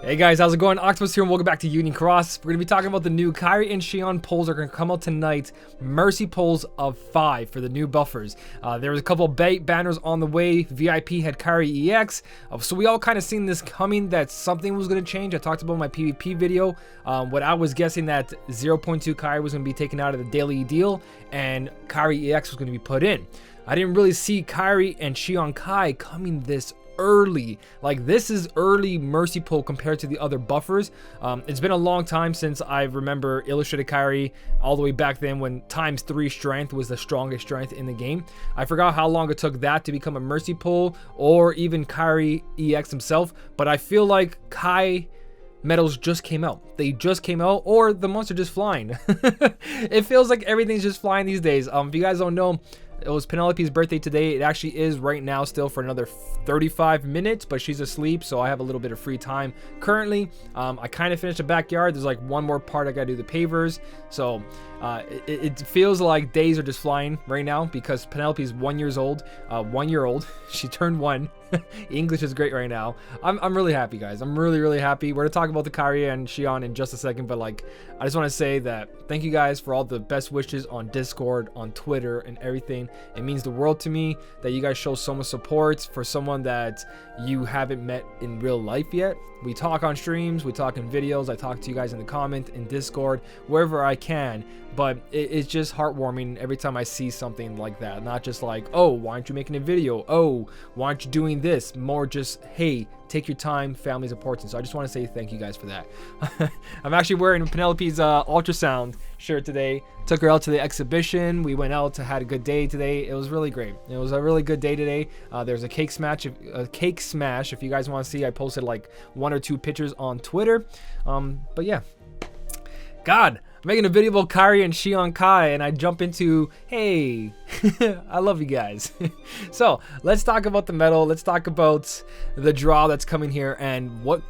Hey guys, how's it going? Octopus here and welcome back to Union Cross. We're going to be talking about the new Kairi and Xion pulls that are going to come out tonight. Mercy pulls of 5 for the new buffers. There was a couple banners on the way. VIP had Kairi EX. So we all kind of seen this coming that something was going to change. I talked about in my PvP video. What I was guessing that 0.2 Kairi was going to be taken out of the daily deal and Kairi EX was going to be put in. I didn't really see Kairi and Xion Kai coming this early. Like, this is early mercy pull compared to the other buffers. It's been a long time since I remember illustrated Kairi, all the way back then when ×3 strength was the strongest strength in the game. I forgot how long it took that to become a mercy pull, or even Kairi EX himself, but I feel like Kai medals just came out. They just came out, or the months are just flying. It feels like everything's just flying these days. If you guys don't know, it was Penelope's birthday today. It actually is right now still for another 35 minutes, but she's asleep, so I have a little bit of free time currently. I kind of finished the backyard. There's like one more part I gotta do, the pavers. So it feels like days are just flying right now because Penelope's 1 year old. 1 year old. She turned 1. English is great right now. I'm really happy, guys. I'm really happy. We're gonna talk about the Kairi and Xion in just a second, but like, I just want to say that thank you guys for all the best wishes on Discord, on Twitter, and everything. It means the world to me that you guys show so much support for someone that you haven't met in real life yet. We talk on streams, we talk in videos, I talk to you guys in the comment, in Discord, wherever I can, but it's just heartwarming every time I see something like that. Not just like, oh, why aren't you making a video? Oh, why aren't you doing this? More just, hey, take your time, family's important. So I just want to say thank you guys for that. I'm actually wearing Penelope's ultrasound shirt today. Took her out to the exhibition. We went out, had a good day today. It was really great. It was a really good day today. There's a cake smash. If you guys want to see, I posted like 1 or 2 pictures on Twitter. But yeah, God, I'm making a video about Kairi and Xion Kai, and I jump into, hey, I love you guys. So let's talk about the medal. Let's talk about the draw that's coming here and what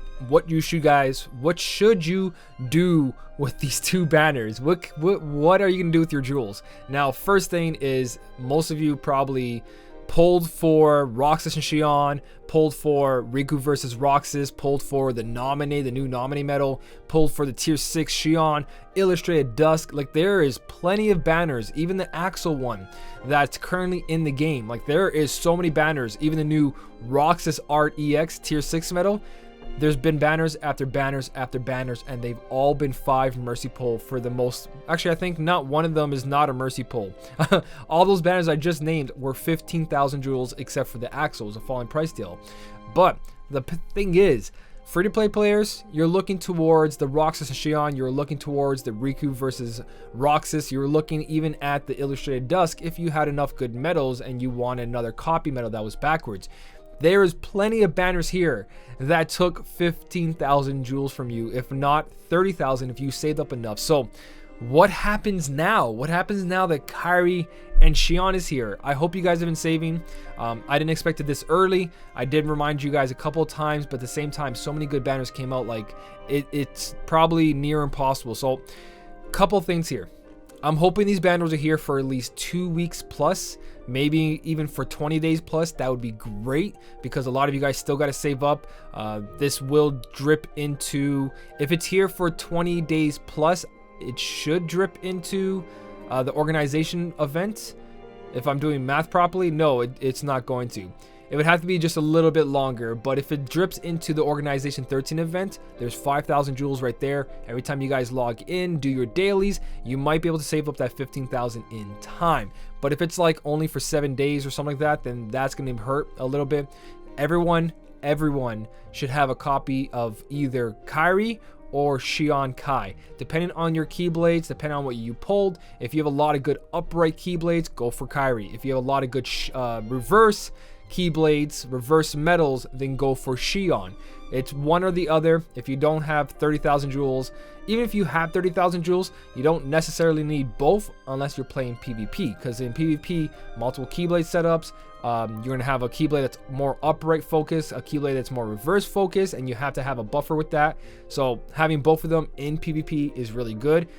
should you do with these 2 banners? What are you gonna do with your jewels? Now, first thing is, most of you probably pulled for Roxas and Xion, pulled for Riku versus Roxas, pulled for the new nominee medal, pulled for the tier 6 Xion, illustrated Dusk. Like, there is plenty of banners, even the Axel one that's currently in the game. Like, there is so many banners, even the new Roxas Art EX tier 6 medal. There's been banners after banners after banners, and they've all been 5 mercy pull for the most. Actually, I think not one of them is not a mercy pull. All those banners I just named were 15,000 jewels, except for the Axel, a falling price deal. But the thing is, free-to-play players, you're looking towards the Roxas and Xion, you're looking towards the Riku versus Roxas, you're looking even at the illustrated Dusk if you had enough good medals and you wanted another copy medal that was backwards. There is plenty of banners here that took 15,000 jewels from you, if not 30,000 if you saved up enough. So what happens now? What happens now that Kairi and Xion is here? I hope you guys have been saving. I didn't expect it this early. I did remind you guys a couple of times, but at the same time, so many good banners came out, like it's probably near impossible. So couple things here. I'm hoping these banners are here for at least 2 weeks plus, maybe even for 20 days plus. That would be great because a lot of you guys still got to save up. This will drip into, if it's here for 20 days plus, it should drip into the organization event. If I'm doing math properly, no, it's not going to. It would have to be just a little bit longer, but if it drips into the Organization 13 event, there's 5,000 jewels right there. Every time you guys log in, do your dailies, you might be able to save up that 15,000 in time. But if it's like only for 7 days or something like that, then that's going to hurt a little bit. Everyone should have a copy of either Kairi or Xion Kai, depending on your keyblades, depending on what you pulled. If you have a lot of good upright keyblades, go for Kairi. If you have a lot of good reverse keyblades, reverse medals, then go for Xion. It's one or the other. If you don't have 30,000 jewels, even if you have 30,000 jewels, you don't necessarily need both unless you're playing PvP, because in PvP, multiple keyblade setups, you're gonna have a keyblade that's more upright focus, a keyblade that's more reverse focus, and you have to have a buffer with that. So having both of them in PvP is really good.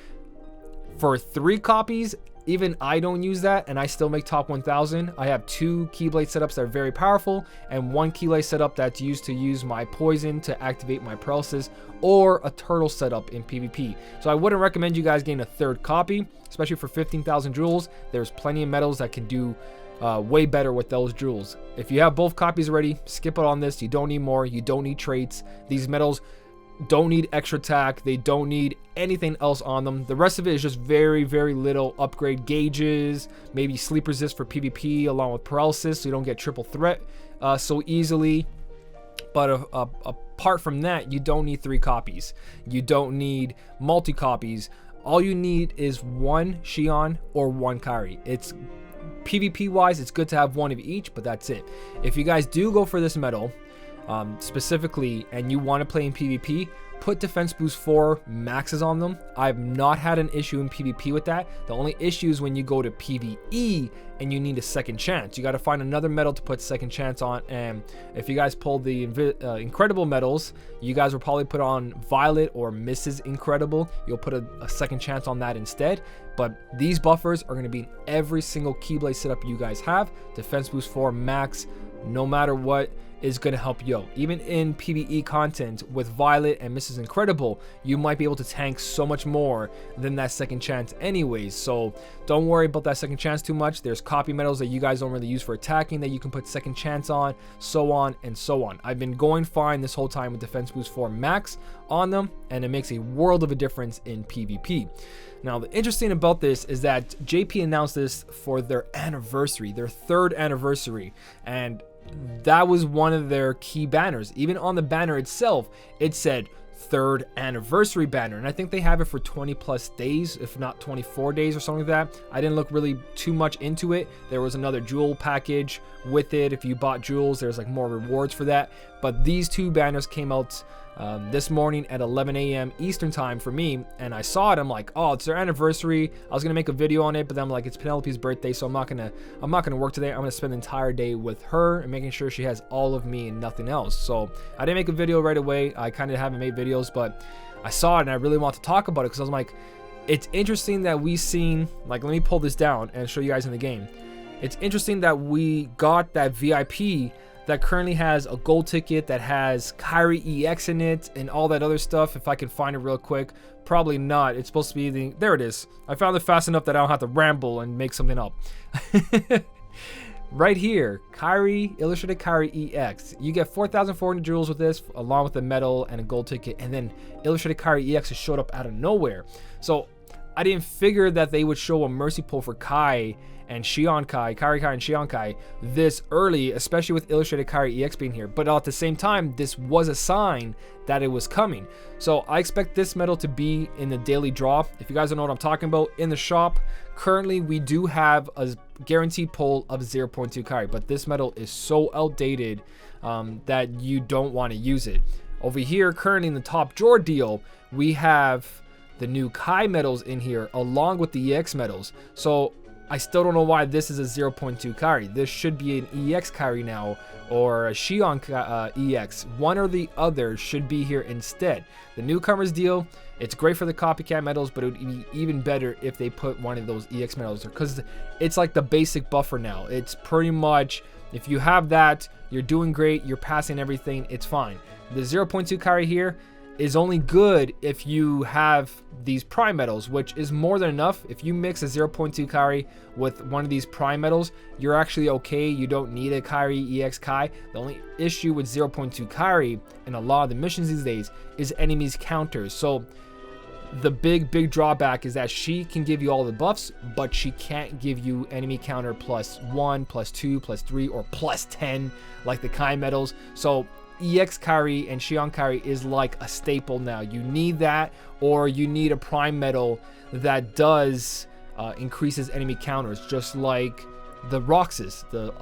For 3 copies, even I don't use that, and I still make top 1000. I have 2 Keyblade setups that are very powerful, and 1 Keyblade setup that's used to use my poison to activate my paralysis, or a turtle setup in PvP. So I wouldn't recommend you guys getting a 3rd copy, especially for 15,000 jewels. There's plenty of medals that can do way better with those jewels. If you have both copies already, skip it on this. You don't need more. You don't need traits. These medals don't need extra attack. They don't need anything else on them. The rest of it is just very, very little upgrade gauges, maybe sleep resist for PvP along with paralysis, so you don't get triple threat so easily. But apart from that, you don't need 3 copies. You don't need multi copies. All you need is 1 Xion or 1 Kairi. It's PvP wise, it's good to have 1 of each, but that's it. If you guys do go for this medal specifically, and you want to play in PvP, put defense boost 4 maxes on them. I've not had an issue in PvP with that. The only issue is when you go to PvE and you need a second chance. You got to find another medal to put second chance on. And if you guys pulled the incredible medals, you guys will probably put on Violet or Mrs. Incredible. You'll put a second chance on that instead. But these buffers are going to be in every single Keyblade setup you guys have. Defense boost 4 max, no matter what, is going to help you out. Even in PvE content with Violet and Mrs. Incredible, you might be able to tank so much more than that second chance anyways. So don't worry about that second chance too much. There's copy medals that you guys don't really use for attacking that you can put second chance on, so on and so on. I've been going fine this whole time with defense boost 4 max on them, and it makes a world of a difference in PvP. Now, the interesting about this is that JP announced this for their anniversary, their 3rd anniversary, and that was one of their key banners. Even on the banner itself, it said 3rd anniversary banner, and I think they have it for 20 plus days, if not 24 days or something like that. I didn't look really too much into it. There was another jewel package with it. If you bought jewels, there's like more rewards for that. But these 2 banners came out this morning at 11 a.m. Eastern time for me, and I saw it. I'm like, oh, it's their anniversary. I was gonna make a video on it, but then I'm like, it's Penelope's birthday, so I'm not gonna work today. I'm gonna spend the entire day with her and making sure she has all of me and nothing else. So I didn't make a video right away. I kind of haven't made videos, but I saw it and I really want to talk about it because I was like, it's interesting that we seen, like, let me pull this down and show you guys in the game. It's interesting that we got that VIP that currently has a gold ticket that has Kairi EX in it and all that other stuff. If I can find it real quick, probably not. It's supposed to be the, there it is. I found it fast enough that I don't have to ramble and make something up. Right here, Kairi, illustrated Kairi EX. You get 4,400 jewels with this, along with a medal and a gold ticket, and then illustrated Kairi EX just showed up out of nowhere. So I didn't figure that they would show a mercy pull for Kai and Xion Kai, Kairi Kai and Xion Kai this early, especially with illustrated Kairi EX being here. But at the same time, this was a sign that it was coming. So I expect this medal to be in the daily draw. If you guys don't know what I'm talking about, in the shop, currently we do have a guaranteed pull of 0.2 Kairi, but this medal is so outdated that you don't want to use it. Over here, currently in the top drawer deal, we have the new Kai medals in here along with the EX medals. So I still don't know why this is a 0.2 Kairi. This should be an EX Kairi now, or a Xion EX. One or the other should be here instead. The newcomers deal, it's great for the copycat medals, but it would be even better if they put one of those EX medals, because it's like the basic buffer now. It's pretty much, if you have that, you're doing great, you're passing everything, it's fine. The 0.2 Kairi here is only good if you have these prime medals, which is more than enough. If you mix a 0.2 Kairi with one of these prime medals, you're actually okay. You don't need a Kairi EX Kai. The only issue with 0.2 Kairi in a lot of the missions these days is enemies counters. So the big drawback is that she can give you all the buffs, but she can't give you enemy counter +1, +2, +3, or +10 like the Kai medals. So EX Kairi and Xion Kairi is like a staple now. You need that, or you need a prime medal that does increases enemy counters, just like the Roxas, the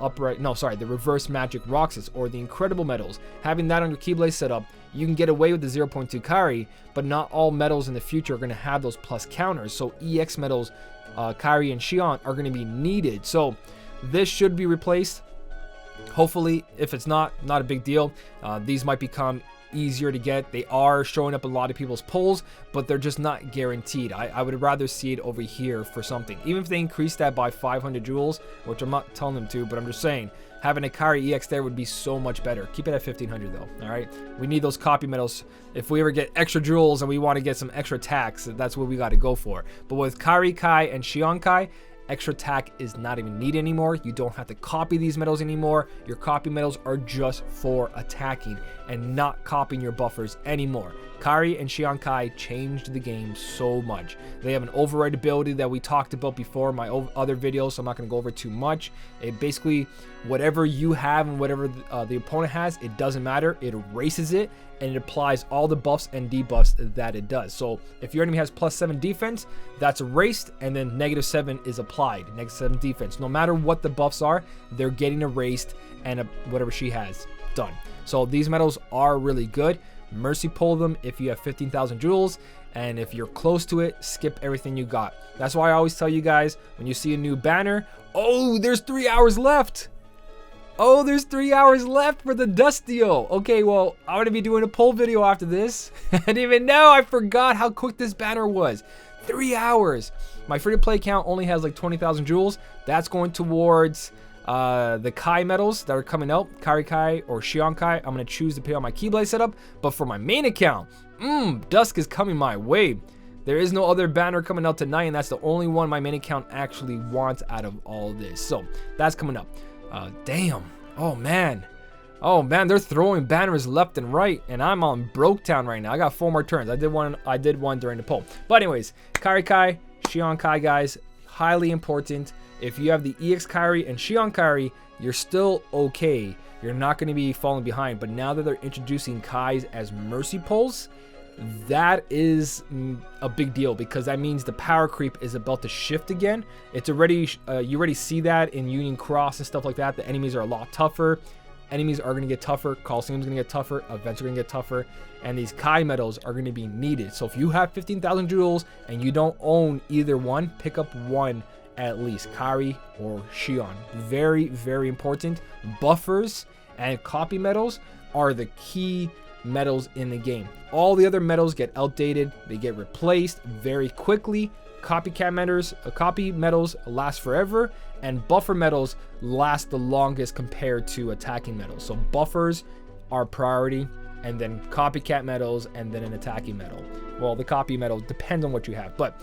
reverse magic Roxas, or the incredible medals. Having that on your Keyblade setup, you can get away with the 0.2 Kairi, but not all medals in the future are going to have those plus counters. So EX medals, Kairi and Xion, are going to be needed. So this should be replaced. Hopefully. If it's not a big deal. These might become easier to get. They are showing up a lot of people's polls, but they're just not guaranteed. I would rather see it over here for something. Even if they increase that by 500 jewels, which I'm not telling them to, but I'm just saying, having a Kairi EX there would be so much better. Keep it at 1500 though, all right? We need those copy medals. If we ever get extra jewels and we want to get some extra attacks, that's what we got to go for. But with Kairi Kai and Xion Kai, extra attack is not even needed anymore. You don't have to copy these medals anymore. Your copy medals are just for attacking and not copying your buffers anymore. Kairi and Xion Kai changed the game so much. They have an override ability that we talked about before in my other videos, so I'm not going to go over too much. It basically, whatever you have and whatever the opponent has, it doesn't matter. It erases it and it applies all the buffs and debuffs that it does. So if your enemy has +7 defense, that's erased, and then -7 is applied. -7 defense. No matter what the buffs are, they're getting erased, and whatever she has, done. So these medals are really good. Mercy pull them if you have 15,000 jewels, and if you're close to it, skip everything you got. That's why I always tell you guys, when you see a new banner, oh, there's 3 hours left. Oh, there's 3 hours left for the dust deal. Okay, well, I'm gonna be doing a poll video after this. I didn't even know, I forgot how quick this banner was. 3 hours. My free-to-play account only has like 20,000 jewels. That's going towards the Kai medals that are coming out, Kairi Kai or Xion Kai. I'm going to choose to pay on my Keyblade setup, but for my main account, Dusk is coming my way. There is no other banner coming out tonight, and that's the only one my main account actually wants out of all this. So that's coming up. Damn. Oh man, they're throwing banners left and right, and I'm on Broke Town right now. I got 4 more turns. I did one during the poll. But anyways, Kairi Kai, Xion Kai, guys, highly important. If you have the EX Kairi and Xion Kairi, you're still okay. You're not going to be falling behind. But now that they're introducing Kais as mercy pulls, that is a big deal, because that means the power creep is about to shift again. It's already, you already see that in Union Cross and stuff like that. The enemies are a lot tougher. Enemies are going to get tougher. Coliseum's going to get tougher. Events are going to get tougher. And these Kai medals are going to be needed. So if you have 15,000 jewels and you don't own either one, pick up one at least, Kairi or Xion. Very, very important. Buffers and copy medals are the key medals in the game. All the other medals get outdated. They get replaced very quickly. Copy medals last forever, and buffer medals last the longest compared to attacking medals. So buffers are priority, and then copycat medals, and then an attacking medal. Well, the copy medal depends on what you have, but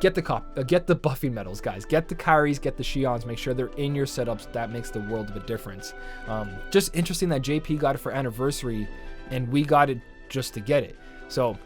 get the buffing medals, guys. Get the Kairis, get the Xions. Make sure they're in your setups. That makes the world of a difference. Just interesting that JP got it for anniversary, and we got it just to get it. So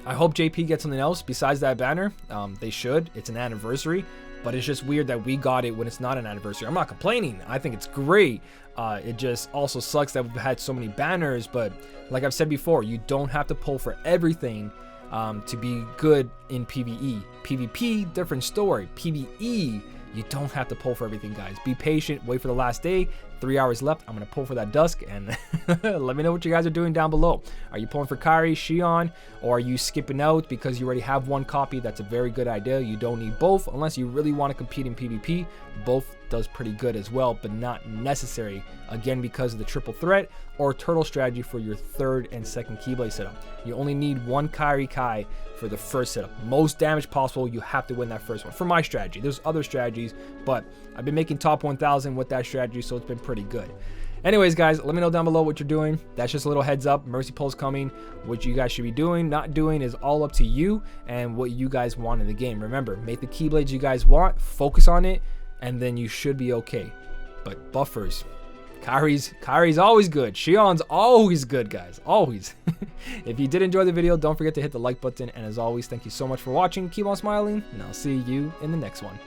I hope JP gets something else besides that banner. They should. It's an anniversary, but it's just weird that we got it when it's not an anniversary. I'm not complaining. I think it's great. It just also sucks that we've had so many banners, but like I've said before, you don't have to pull for everything to be good in PvE. PvP, different story. PvE, you don't have to pull for everything, guys. Be patient, wait for the last day. 3 hours left. I'm going to pull for that Dusk, and let me know what you guys are doing down below. Are you pulling for Kairi, Xion, or are you skipping out because you already have one copy? That's a very good idea. You don't need both unless you really want to compete in PvP. Both does pretty good as well, but not necessary, again, because of the triple threat or turtle strategy for your third and second Keyblade setup. You only need one Kairi Kai for the first setup. Most damage possible, you have to win that first one. For my strategy, there's other strategies, but I've been making top 1,000 with that strategy, so it's been pretty good. Anyways, guys, let me know down below what you're doing. That's just a little heads up. Mercy Pull's coming. What you guys should be doing, not doing, is all up to you and what you guys want in the game. Remember, make the Keyblades you guys want, focus on it, and then you should be okay. But buffers, Kairi's always good. Xion's always good, guys. Always. If you did enjoy the video, don't forget to hit the like button. And as always, thank you so much for watching. Keep on smiling, and I'll see you in the next one.